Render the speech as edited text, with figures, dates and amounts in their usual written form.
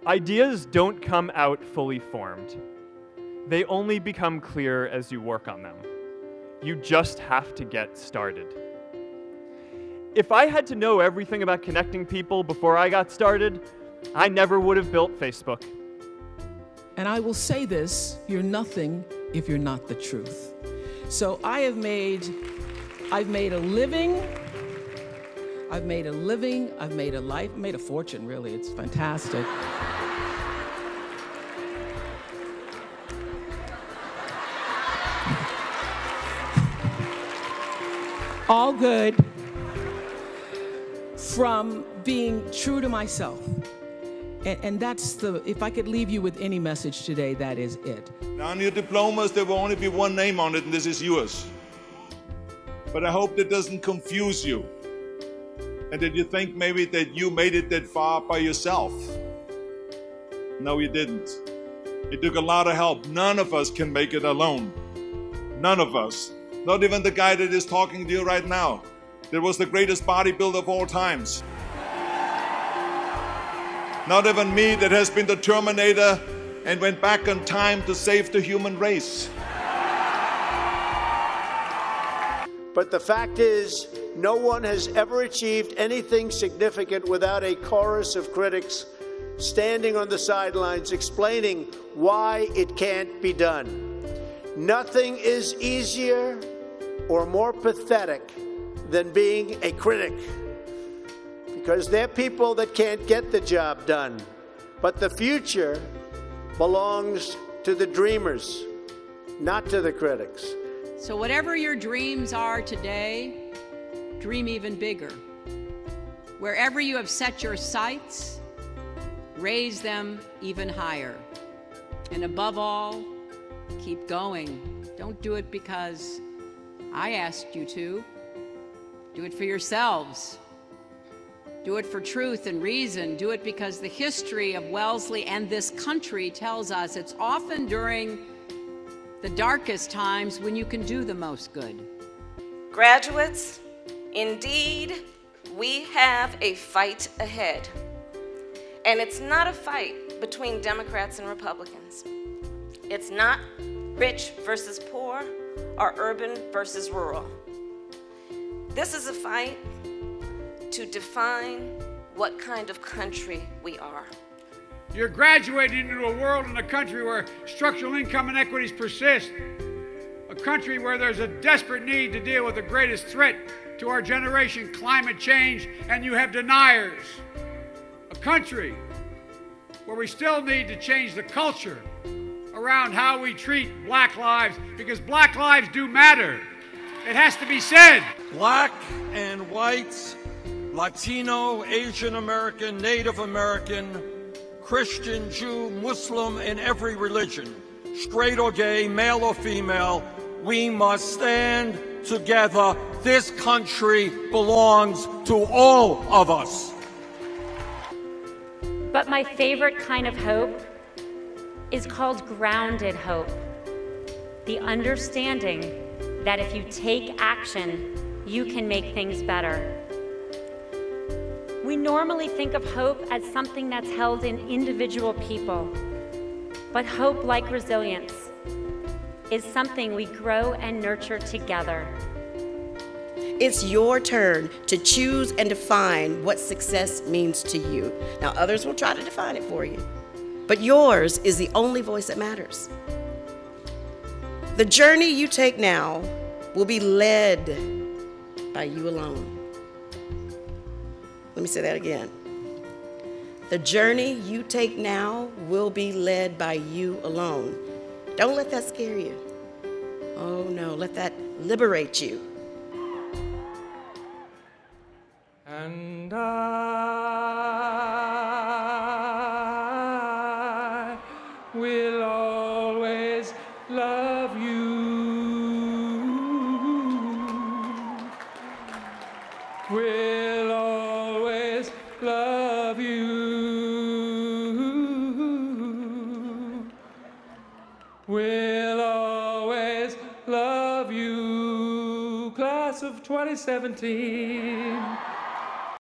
Ideas don't come out fully formed. They only become clear as you work on them. You just have to get started. If I had to know everything about connecting people before I got started, I never would have built Facebook. And I will say this, you're nothing if you're not the truth. So I've made a living, I've made a life, I've made a fortune, really. It's fantastic. All good from being true to myself. And that's if I could leave you with any message today, that is it. Now on your diplomas, there will only be one name on it, and this is yours. But I hope that doesn't confuse you, and that you think maybe that you made it that far by yourself. No, you didn't. It took a lot of help. None of us can make it alone. None of us. Not even the guy that is talking to you right now. That was the greatest bodybuilder of all times. Not even me, that has been the Terminator and went back in time to save the human race. But the fact is, no one has ever achieved anything significant without a chorus of critics standing on the sidelines explaining why it can't be done. Nothing is easier or more pathetic than being a critic, because they're people that can't get the job done. But the future belongs to the dreamers, not to the critics. So whatever your dreams are today, dream even bigger. Wherever you have set your sights, raise them even higher. And above all, keep going. Don't do it because I asked you to. Do it for yourselves. Do it for truth and reason. Do it because the history of Wellesley and this country tells us it's often during the darkest times when you can do the most good. Graduates, indeed, we have a fight ahead. And it's not a fight between Democrats and Republicans. It's not rich versus poor or urban versus rural. This is a fight to define what kind of country we are. You're graduating into a world and a country where structural income inequities persist, a country where there's a desperate need to deal with the greatest threat to our generation, climate change, and you have deniers. A country where we still need to change the culture around how we treat black lives, because black lives do matter. It has to be said. Black and whites, Latino, Asian American, Native American, Christian, Jew, Muslim, and every religion, straight or gay, male or female, we must stand together. This country belongs to all of us. But my favorite kind of hope is called grounded hope. The understanding that if you take action, you can make things better. We normally think of hope as something that's held in individual people, but hope, like resilience, is something we grow and nurture together. It's your turn to choose and define what success means to you. Now, others will try to define it for you, but yours is the only voice that matters. The journey you take now will be led by you alone. Let me say that again. The journey you take now will be led by you alone. Don't let that scare you. Oh no, let that liberate you. And I will always love you. Will always love you. Will always love you. Class of 2017.